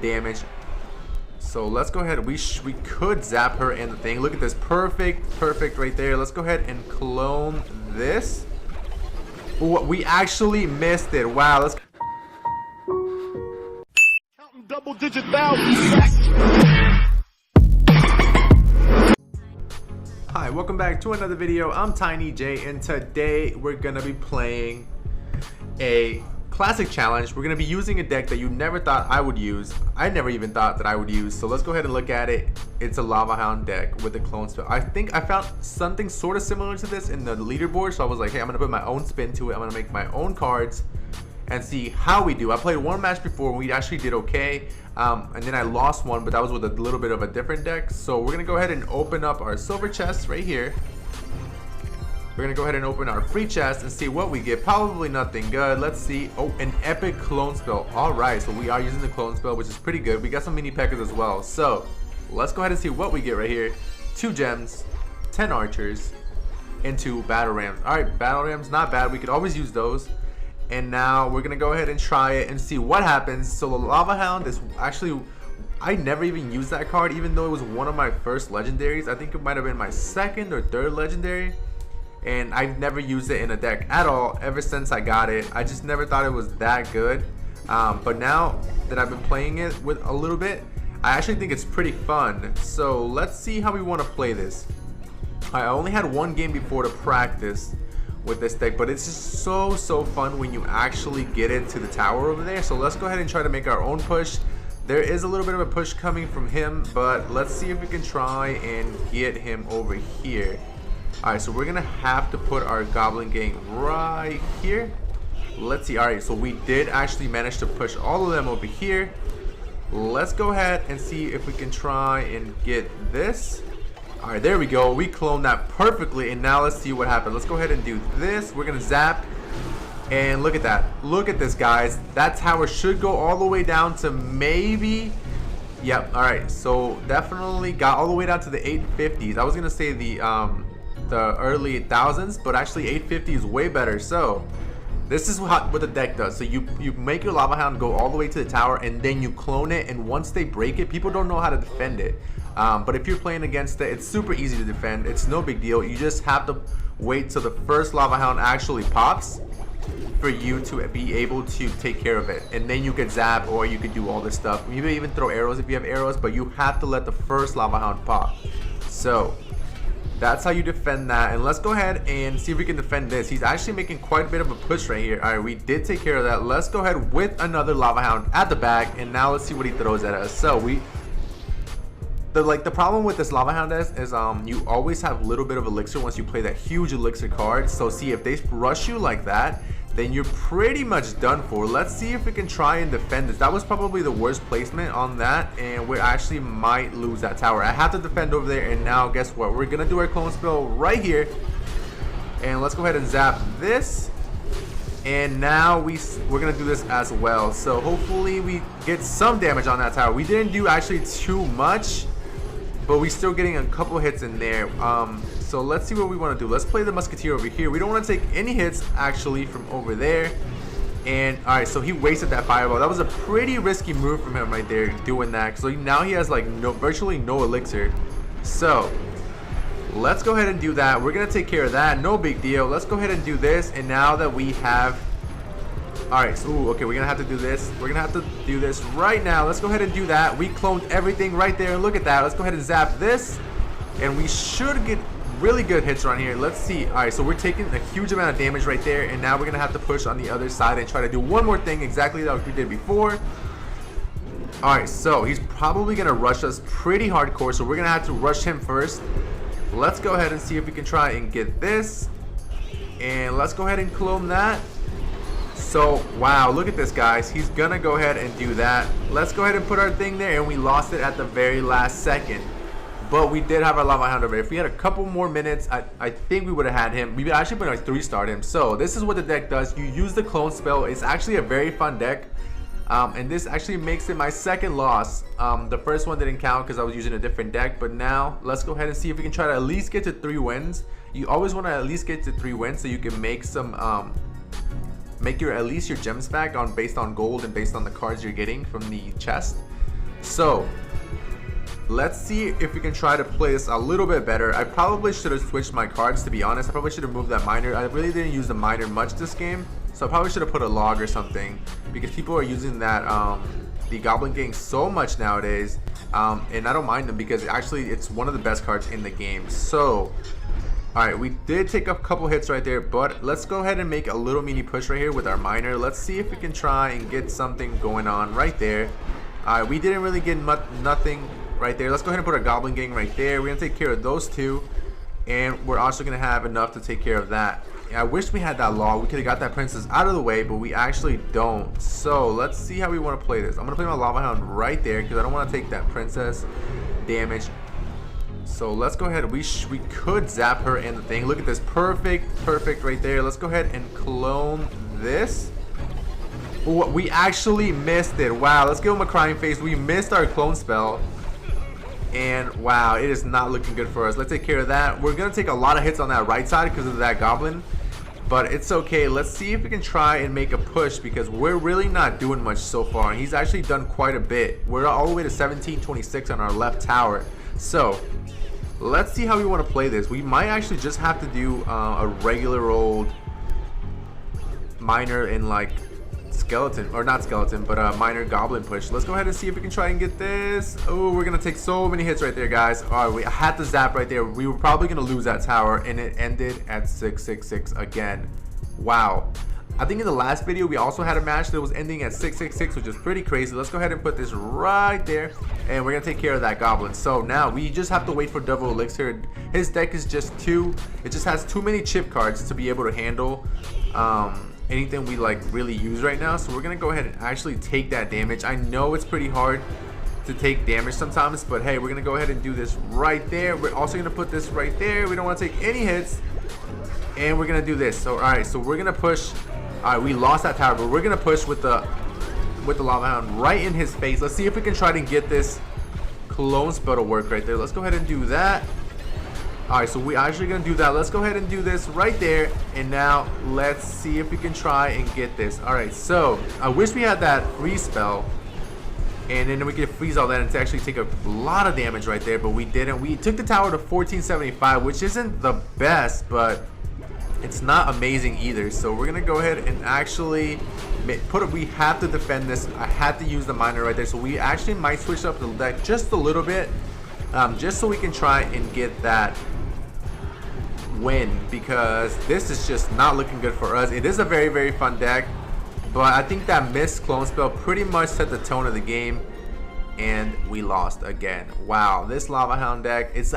damage. So let's go ahead. We could zap her and the thing. Look at this. Perfect right there. Let's go ahead and clone this. Ooh, we actually missed it. Wow. Let's counting double-digit thousands. Hi, welcome back to another video. I'm Tiny J, and today we're gonna be playing a classic challenge. We're gonna be using a deck that you never thought I would use. I never even thought that I would use. So let's go ahead and look at it. It's a Lava Hound deck with a clone spell. I think I found something sort of similar to this in the leaderboard. So I was like, hey, I'm gonna put my own spin to it. I'm gonna make my own cards and see how we do. I played one match before and we actually did okay. And then I lost one, but that was with a little bit of a different deck. So we're gonna go ahead and open up our silver chest right here. We're gonna go ahead and open our free chest and see what we get. Probably nothing good. Let's see. Oh, an epic clone spell. All right, so we are using the clone spell, which is pretty good. We got some mini P.E.K.K.A.s as well. So let's go ahead and see what we get right here. 2 gems, 10 archers, and 2 battle rams. All right, battle rams, not bad. We could always use those. And now we're gonna go ahead and try it and see what happens. So the Lava Hound is actually, I never even used that card, even though it was one of my first legendaries. I think it might have been my second or third legendary. And I've never used it in a deck at all ever since I got it. I just never thought it was that good. But now that I've been playing it with a little bit, I actually think it's pretty fun. So let's see how we want to play this. I only had one game before to practice with this deck, but it's just so fun when you actually get into the tower over there. So let's go ahead and try to make our own push. There is a little bit of a push coming from him, but let's see if we can try and get him over here. Alright, so we're gonna have to put our goblin gang right here. Let's see. Alright, so we did actually manage to push all of them over here. Let's go ahead and see if we can try and get this. Alright, there we go. We cloned that perfectly, and now let's see what happens. Let's go ahead and do this. We're gonna zap, and look at that. Look at this, guys. That tower should go all the way down to maybe, yep. Alright, so definitely got all the way down to the 850s. I was gonna say the early thousands, but actually 850 is way better. So this is what the deck does. So you make your Lava Hound go all the way to the tower, and then you clone it, and once they break it, people don't know how to defend it. But if you're playing against it, it's super easy to defend. It's no big deal. You just have to wait till the first Lava Hound actually pops for you to be able to take care of it, and then you could zap, or you could do all this stuff. You may even throw arrows if you have arrows, but you have to let the first Lava Hound pop. So that's how you defend that. And let's go ahead and see if we can defend this. He's actually making quite a bit of a push right here. All right, we did take care of that. Let's go ahead with another Lava Hound at the back, and now let's see what he throws at us. So the problem with this Lava Hound is you always have a little bit of elixir once you play that huge elixir card. So see, if they rush you like that, then you're pretty much done for. Let's see if we can try and defend this. That was probably the worst placement on that, and we actually might lose that tower. I have to defend over there, and now guess what? We're gonna do our clone spell right here, and let's go ahead and zap this. And now we're gonna do this as well. So hopefully we get some damage on that tower. We didn't do actually too much, but we're still getting a couple hits in there. So let's see what we want to do. Let's play the musketeer over here. We don't want to take any hits actually from over there. And all right, so he wasted that fireball. That was a pretty risky move from him right there, doing that. So now he has like virtually no elixir. So let's go ahead and do that. We're gonna take care of that. No big deal. Let's go ahead and do this. And now that we have, all right, so okay, we're gonna have to do this. We're gonna have to do this right now. Let's go ahead and do that. We cloned everything right there. Look at that. Let's go ahead and zap this, and we should get really good hits around here. Let's see. All right, so we're taking a huge amount of damage right there, and now we're gonna have to push on the other side and try to do one more thing exactly like we did before. All right, so he's probably gonna rush us pretty hardcore, so we're gonna have to rush him first. Let's go ahead and see if we can try and get this, and let's go ahead and clone that. So wow, look at this, guys. He's gonna go ahead and do that. Let's go ahead and put our thing there, and we lost it at the very last second. But we did have our Lava Hound over here. If we had a couple more minutes, I think we would have had him. We actually been like 3-starred him. So this is what the deck does. You use the clone spell. It's actually a very fun deck. And this actually makes it my second loss. The first one didn't count because I was using a different deck. But now let's go ahead and see if we can try to at least get to 3 wins. You always want to at least get to 3 wins so you can make some make at least your gems back based on gold and based on the cards you're getting from the chest. So let's see if we can try to play this a little bit better. I probably should have switched my cards, to be honest. I probably should have moved that miner. I really didn't use the miner much this game, so I probably should have put a log or something, because people are using that the Goblin Gang so much nowadays, and I don't mind them because actually it's one of the best cards in the game. So alright, we did take a couple hits right there, but let's go ahead and make a little mini push right here with our miner. Let's see if we can try and get something going on right there. We didn't really get nothing right there. Let's go ahead and put our Goblin Gang right there. We're gonna take care of those two, and we're also gonna have enough to take care of that. I wish we had that log. We could have got that princess out of the way, but we actually don't. So let's see how we want to play this. I'm gonna play my Lava Hound right there because I don't want to take that princess damage. So let's go ahead. We could zap her and the thing. Look at this, perfect right there. Let's go ahead and clone this. Ooh, we actually missed it. Wow, let's give him a crying face. We missed our clone spell. And wow, it is not looking good for us. Let's take care of that. We're gonna take a lot of hits on that right side because of that goblin, but it's okay. Let's see if we can try and make a push because we're really not doing much so far, and he's actually done quite a bit. We're all the way to 1726 on our left tower. So let's see how we want to play this. We might actually just have to do a regular old miner in like skeleton, or not skeleton, but a minor goblin push. Let's go ahead and see if we can try and get this. Oh, we're gonna take so many hits right there, guys. All right, we had to zap right there. We were probably gonna lose that tower, and it ended at 666 again. Wow. I think in the last video we also had a match that was ending at 666, which is pretty crazy. Let's go ahead and put this right there, and we're gonna take care of that goblin. So now we just have to wait for double elixir. His deck is just it just has too many chip cards to be able to handle anything we like really use right now. So we're gonna go ahead and actually take that damage. I know it's pretty hard to take damage sometimes, but hey, we're gonna go ahead and do this right there. We're also gonna put this right there. We don't want to take any hits, and we're gonna do this. So all right, so we're gonna push. All right, we lost that tower, but we're gonna push with the Lava Hound right in his face. Let's see if we can try to get this clone spell to work right there. Let's go ahead and do that. Alright, so we actually gonna do that. Let's go ahead and do this right there, and now let's see if we can try and get this. Alright, so I wish we had that freeze spell, and then we could freeze all that and to actually take a lot of damage right there, but we didn't. We took the tower to 1475, which isn't the best, but it's not amazing either. So we're gonna go ahead and actually we have to defend this. I had to use the miner right there, so we actually might switch up the deck just a little bit, just so we can try and get that win, because this is just not looking good for us. It is a very fun deck, but I think that missed clone spell pretty much set the tone of the game, and we lost again. Wow, this Lava Hound deck, it's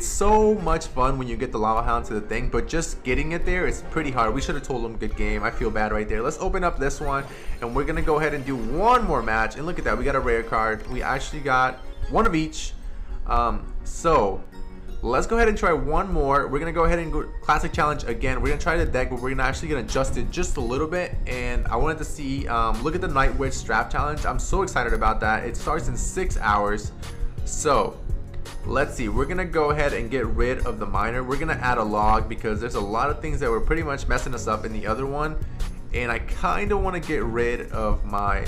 so much fun when you get the Lava Hound to the thing, but just getting it there is pretty hard. We should have told them good game. I feel bad right there. Let's open up this one, and we're gonna go ahead and do one more match, and look at that, we got a rare card. We actually got one of each. So let's go ahead and try one more. We're gonna go ahead and go classic challenge again. We're gonna try the deck, but we're actually gonna adjust it just a little bit. And I wanted to see, look at the Night Witch draft challenge. I'm so excited about that. It starts in 6 hours. So let's see. We're gonna go ahead and get rid of the miner. We're gonna add a log because there's a lot of things that were pretty much messing us up in the other one, and I kind of want to get rid of my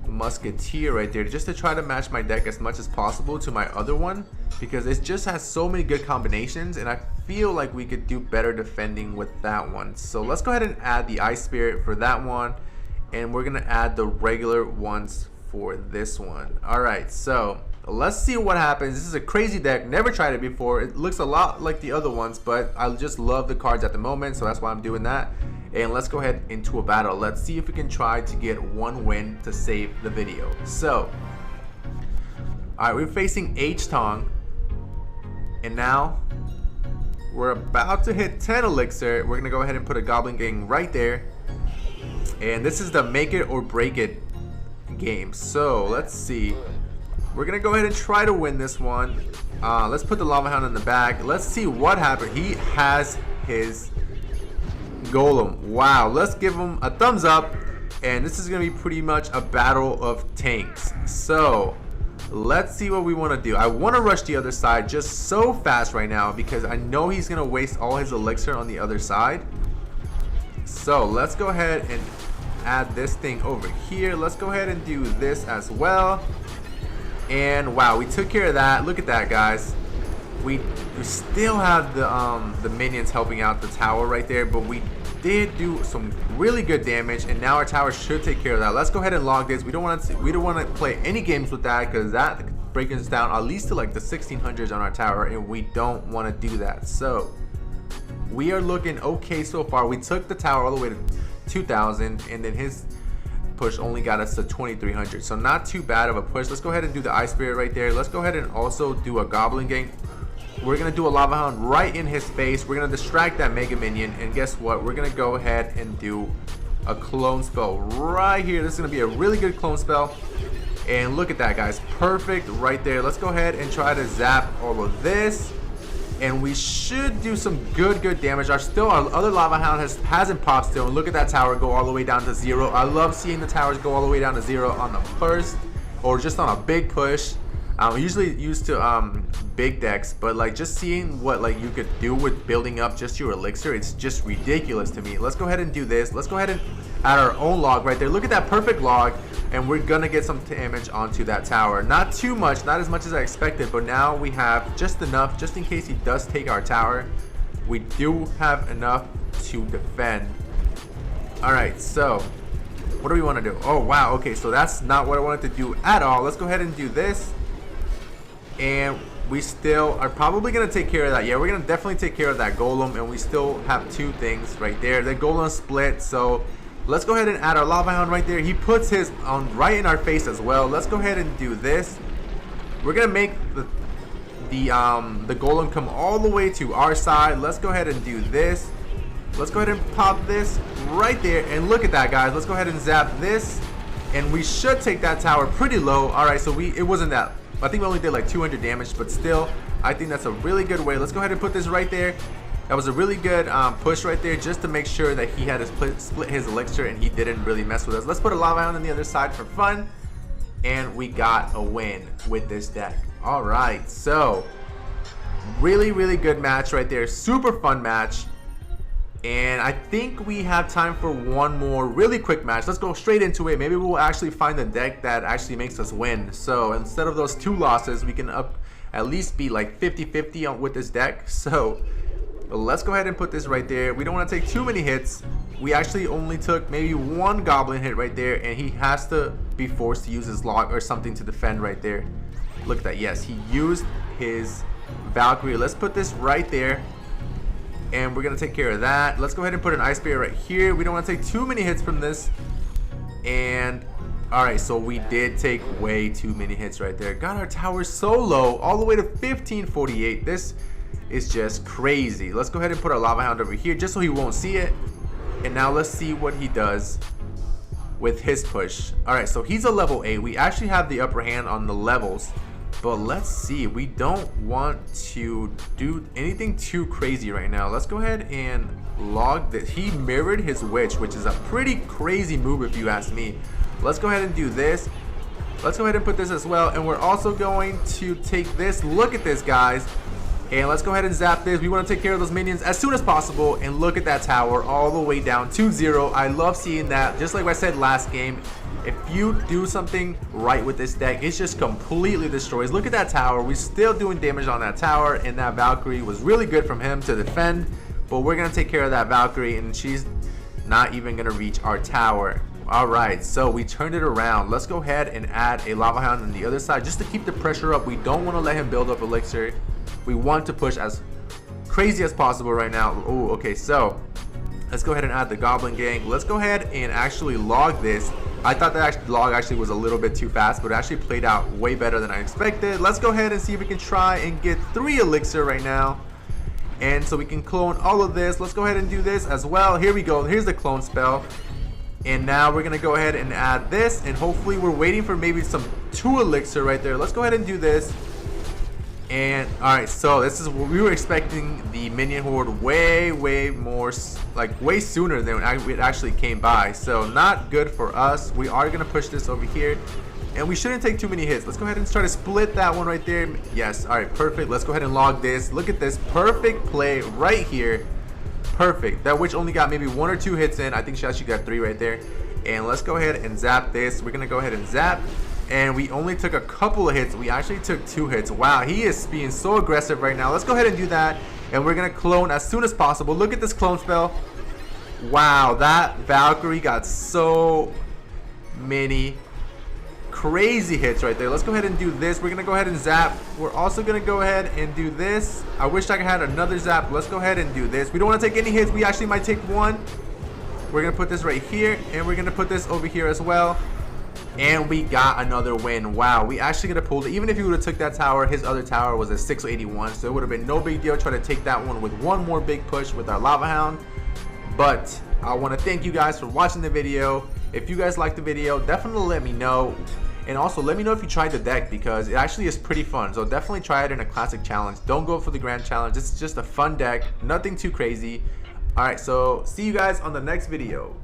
musketeer right there just to try to match my deck as much as possible to my other one, because it just has so many good combinations, and I feel like we could do better defending with that one. So let's go ahead and add the Ice Spirit for that one, and we're gonna add the regular ones for this one. All right, so let's see what happens. This is a crazy deck, never tried it before. It looks a lot like the other ones, but I just love the cards at the moment, so that's why I'm doing that. And let's go ahead into a battle. Let's see if we can try to get one win to save the video. So all right, we're facing H-Tong, and now we're about to hit 10 elixir. We're gonna go ahead and put a Goblin Gang right there, and this is the make it or break it game. So let's see, we're gonna go ahead and try to win this one. Let's put the Lava Hound in the back. Let's see what happened. He has his Golem. Wow, let's give him a thumbs up, and this is gonna be pretty much a battle of tanks. So let's see what we want to do. I want to rush the other side just so fast right now because I know he's gonna waste all his elixir on the other side. So let's go ahead and add this thing over here. Let's go ahead and do this as well. And wow, we took care of that. Look at that, guys. We still have the minions helping out the tower right there, but we did do some really good damage, and now our tower should take care of that. Let's go ahead and log this. We don't want to play any games with that, because that breaks us down at least to like the 1600s on our tower, and we don't want to do that. So we are looking okay so far. We took the tower all the way to 2000, and then his push only got us to 2300, so not too bad of a push. Let's go ahead and do the ice spirit right there. Let's go ahead and also do a goblin gang. We're gonna do a lava hound right in his face. We're gonna distract that mega minion, and guess what, we're gonna go ahead and do a clone spell right here. This is gonna be a really good clone spell, and look at that, guys, perfect right there. Let's go ahead and try to zap all of this, and we should do some good damage. Our other lava hound hasn't popped still, and look at that tower go all the way down to 0. I love seeing the towers go all the way down to 0 on the first, or just on a big push. I'm usually used to big decks, but like just seeing what like you could do with building up just your elixir, it's just ridiculous to me. Let's go ahead and do this. Let's go ahead and add our own log right there. Look at that perfect log, and we're gonna get some damage onto that tower. Not too much, not as much as I expected, but now we have just enough, just in case he does take our tower. We do have enough to defend. All right, so what do we want to do? Oh wow, okay, so that's not what I wanted to do at all. Let's go ahead and do this. And we still are probably going to take care of that. Yeah, we're going to definitely take care of that golem, and we still have 2 things right there. The golem split, so let's go ahead and add our lava hound right there. He puts his on right in our face as well. Let's go ahead and do this. We're going to make the golem come all the way to our side. Let's go ahead and do this. Let's go ahead and pop this right there, and look at that, guys. Let's go ahead and zap this, and we should take that tower pretty low. All right, so it wasn't that, I think we only did like 200 damage, but still, I think that's a really good way. Let's go ahead and put this right there. That was a really good push right there, just to make sure that he had to split his elixir and he didn't really mess with us. Let's put a lava hound on the other side for fun, and we got a win with this deck. All right, so really good match right there. Super fun match. And I think we have time for one more really quick match. Let's go straight into it. Maybe we'll actually find a deck that actually makes us win. So instead of those 2 losses, we can at least be like 50-50 with this deck. So let's go ahead and put this right there. We don't want to take too many hits. We actually only took maybe 1 goblin hit right there, and he has to be forced to use his log or something to defend right there. Look at that. Yes, he used his Valkyrie. Let's put this right there, and we're gonna take care of that. Let's go ahead and put an ice spear right here. We don't want to take too many hits from this. And all right, so we did take way too many hits right there. Got our tower so low, all the way to 1548. This is just crazy. Let's go ahead and put our lava hound over here just so he won't see it. And now let's see what he does with his push. All right, so he's a level 8. We actually have the upper hand on the levels. But let's see, we don't want to do anything too crazy right now. Let's go ahead and log this. He mirrored his witch, which is a pretty crazy move if you ask me. Let's go ahead and do this. Let's go ahead and put this as well. And we're also going to take this. Look at this, guys. And let's go ahead and zap this. We want to take care of those minions as soon as possible. And look at that tower all the way down to 0. I love seeing that. Just like I said last game, if you do something right with this deck, it just completely destroys. Look at that tower. We're still doing damage on that tower, and that Valkyrie was really good from him to defend. But we're going to take care of that Valkyrie, and she's not even going to reach our tower. All right, so we turned it around. Let's go ahead and add a lava hound on the other side just to keep the pressure up. We don't want to let him build up elixir. We want to push as crazy as possible right now. Oh, okay, so let's go ahead and add the goblin gang. Let's go ahead and actually log this. I thought that log actually was a little bit too fast, but it actually played out way better than I expected. Let's go ahead and see if we can try and get 3 elixir right now. And so we can clone all of this. Let's go ahead and do this as well. Here we go. Here's the clone spell. And now we're going to go ahead and add this. And hopefully we're waiting for maybe some 2 elixir right there. Let's go ahead and do this. And alright, so this is what we were expecting the minion horde way more, like way sooner than it actually came by. So not good for us. We are going to push this over here, and we shouldn't take too many hits. Let's go ahead and try to split that one right there. Yes, alright, perfect. Let's go ahead and log this. Look at this perfect play right here. Perfect. That witch only got maybe 1 or 2 hits in. I think she actually got 3 right there. And let's go ahead and zap this. We're going to go ahead and zap. and we only took a couple of hits. We actually took 2 hits. Wow, he is being so aggressive right now. Let's go ahead and do that, and we're gonna clone as soon as possible. Look at this clone spell. Wow, that Valkyrie got so many crazy hits right there. Let's go ahead and do this. We're gonna go ahead and zap. We're also gonna go ahead and do this. I wish I had another zap. Let's go ahead and do this. We don't want to take any hits. We actually might take 1. We're gonna put this right here, and we're gonna put this over here as well, and we got another win. Wow, we actually could have pulled it. Even if he would have took that tower, his other tower was a 681, so it would have been no big deal trying to take that one with one more big push with our Lava Hound. But I want to thank you guys for watching the video. If you guys liked the video, definitely let me know. And also let me know if you tried the deck, because it actually is pretty fun. So definitely try it in a classic challenge. Don't go for the grand challenge. This is just a fun deck, nothing too crazy. Alright, so see you guys on the next video.